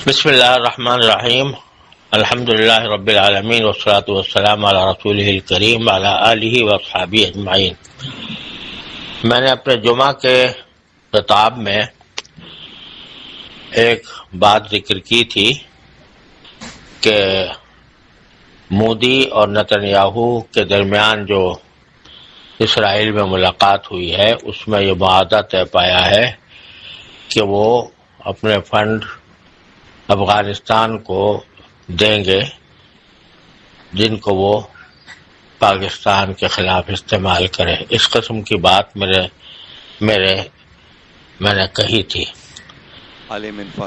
بسم اللہ الرحمن الرحیم الحمد للہ رب العالمین والصلاة والسلام علی رسولہ الکریم وعلی آلہ واصحابہ اجمعین۔ میں نے اپنے جمعہ کے خطاب میں ایک بات ذکر کی تھی کہ مودی اور نتنیاہو کے درمیان جو اسرائیل میں ملاقات ہوئی ہے اس میں یہ معاہدہ طے پایا ہے کہ وہ اپنے فنڈ افغانستان کو دیں گے جن کو وہ پاکستان کے خلاف استعمال کرے۔ اس قسم کی بات میں نے کہی تھی۔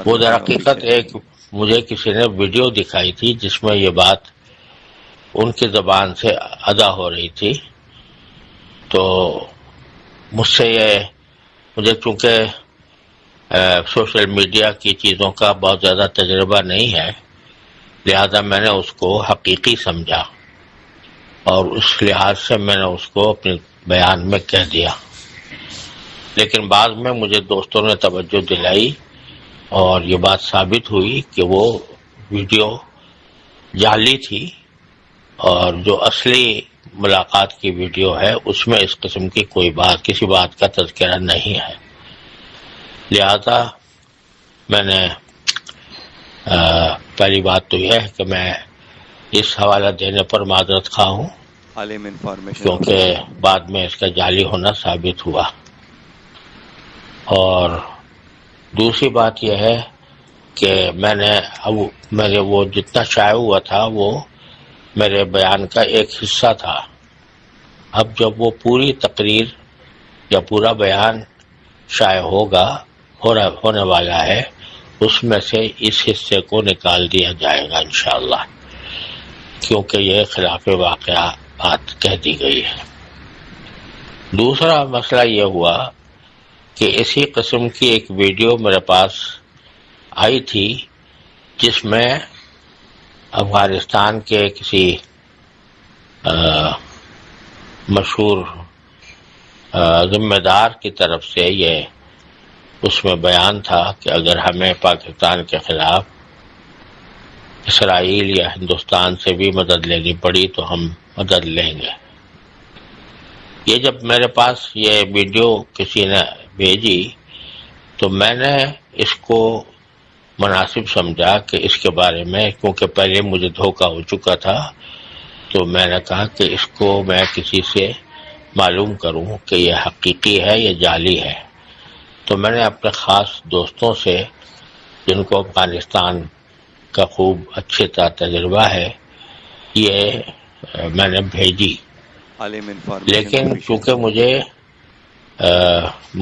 وہ در حقیقت ایک مجھے کسی نے ویڈیو دکھائی تھی جس میں یہ بات ان کی زبان سے ادا ہو رہی تھی، تو مجھے چونکہ سوشل میڈیا کی چیزوں کا بہت زیادہ تجربہ نہیں ہے، لہذا میں نے اس کو حقیقی سمجھا اور اس لحاظ سے میں نے اس کو اپنے بیان میں کہہ دیا۔ لیکن بعد میں مجھے دوستوں نے توجہ دلائی اور یہ بات ثابت ہوئی کہ وہ ویڈیو جعلی تھی اور جو اصلی ملاقات کی ویڈیو ہے اس میں اس قسم کی کسی بات کا تذکرہ نہیں ہے۔ لہذا میں نے پہلی بات تو یہ ہے کہ میں اس حوالہ دینے پر معذرت خواہ ہوں کیونکہ بعد میں اس کا جعلی ہونا ثابت ہوا۔ اور دوسری بات یہ ہے کہ میرے وہ جتنا شائع ہوا تھا وہ میرے بیان کا ایک حصہ تھا۔ اب جب وہ پوری تقریر یا پورا بیان شائع ہونے والا ہے اس میں سے اس حصے کو نکال دیا جائے گا انشاءاللہ، کیونکہ یہ خلاف واقعہ بات کہہ دی گئی ہے۔ دوسرا مسئلہ یہ ہوا کہ اسی قسم کی ایک ویڈیو میرے پاس آئی تھی جس میں افغانستان کے کسی مشہور ذمہ دار کی طرف سے یہ اس میں بیان تھا کہ اگر ہمیں پاکستان کے خلاف اسرائیل یا ہندوستان سے بھی مدد لینی پڑی تو ہم مدد لیں گے۔ یہ جب میرے پاس یہ ویڈیو کسی نے بھیجی تو میں نے اس کو مناسب سمجھا کہ اس کے بارے میں، کیونکہ پہلے مجھے دھوکہ ہو چکا تھا، تو میں نے کہا کہ اس کو میں کسی سے معلوم کروں کہ یہ حقیقی ہے یا جعلی ہے۔ تو میں نے اپنے خاص دوستوں سے جن کو افغانستان کا خوب اچھے طرح تجربہ ہے یہ میں نے بھیجی، لیکن چونکہ مجھے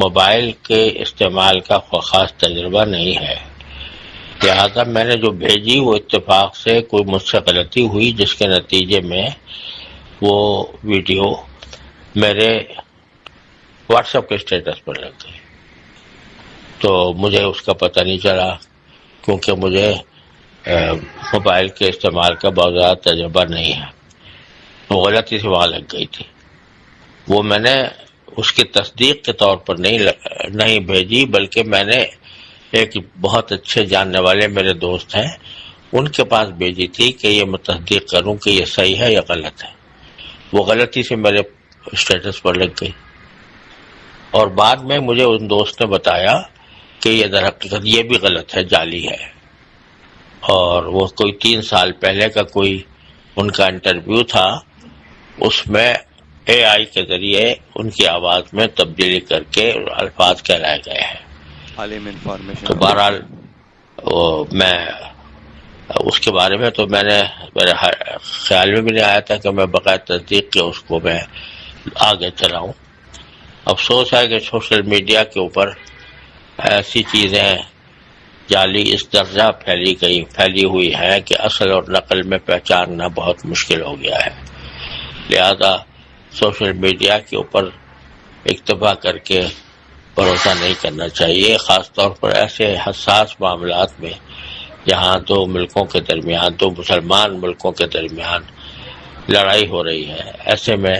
موبائل کے استعمال کا خاص تجربہ نہیں ہے، لہذا میں نے جو بھیجی وہ اتفاق سے کوئی مجھ سے غلطی ہوئی جس کے نتیجے میں وہ ویڈیو میرے واٹس ایپ کے اسٹیٹس پر لگ گئی، تو مجھے اس کا پتہ نہیں چلا کیونکہ مجھے موبائل کے استعمال کا بہت زیادہ تجربہ نہیں ہے۔ وہ غلطی سے وہاں لگ گئی تھی۔ وہ میں نے اس کی تصدیق کے طور پر نہیں بھیجی، بلکہ میں نے ایک بہت اچھے جاننے والے میرے دوست ہیں ان کے پاس بھیجی تھی کہ یہ میں تصدیق کروں کہ یہ صحیح ہے یا غلط ہے۔ وہ غلطی سے میرے اسٹیٹس پر لگ گئی اور بعد میں مجھے ان دوست نے بتایا کہ یہ در حقیقت یہ بھی غلط ہے، جعلی ہے، اور وہ کوئی 3 سال پہلے کا کوئی ان کا انٹرویو تھا، اس میں اے آئی کے ذریعے ان کی آواز میں تبدیلی کر کے الفاظ کہلائے گئے ہیں۔ تو بہرحال میں اس کے بارے میں تو میرے خیال میں بھی نہیں آیا تھا کہ میں بغیر تصدیق کے اس کو میں آگے چلاؤں۔ افسوس ہے کہ سوشل میڈیا کے اوپر ایسی چیزیں جعلی اس درجہ پھیلی ہوئی ہیں کہ اصل اور نقل میں پہچاننا بہت مشکل ہو گیا ہے، لہذا سوشل میڈیا کے اوپر اکتفا کر کے بھروسہ نہیں کرنا چاہیے، خاص طور پر ایسے حساس معاملات میں جہاں دو مسلمان ملکوں کے درمیان لڑائی ہو رہی ہے۔ ایسے میں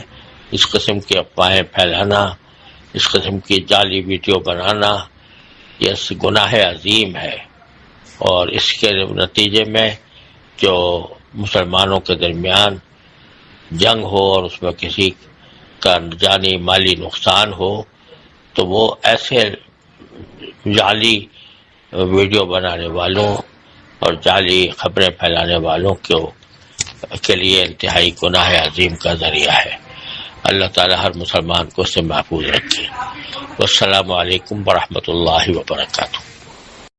اس قسم کی افواہیں پھیلانا، اس قسم کی جعلی ویڈیو بنانا یہ گناہ عظیم ہے، اور اس کے نتیجے میں جو مسلمانوں کے درمیان جنگ ہو اور اس میں کسی کا جانی مالی نقصان ہو تو وہ ایسے جعلی ویڈیو بنانے والوں اور جعلی خبریں پھیلانے والوں کے لیے انتہائی گناہ عظیم کا ذریعہ ہے۔ اللہ تعالی ہر مسلمان کو اس سے محفوظ رکھے۔ والسلام علیکم ورحمۃ اللہ وبرکاتہ۔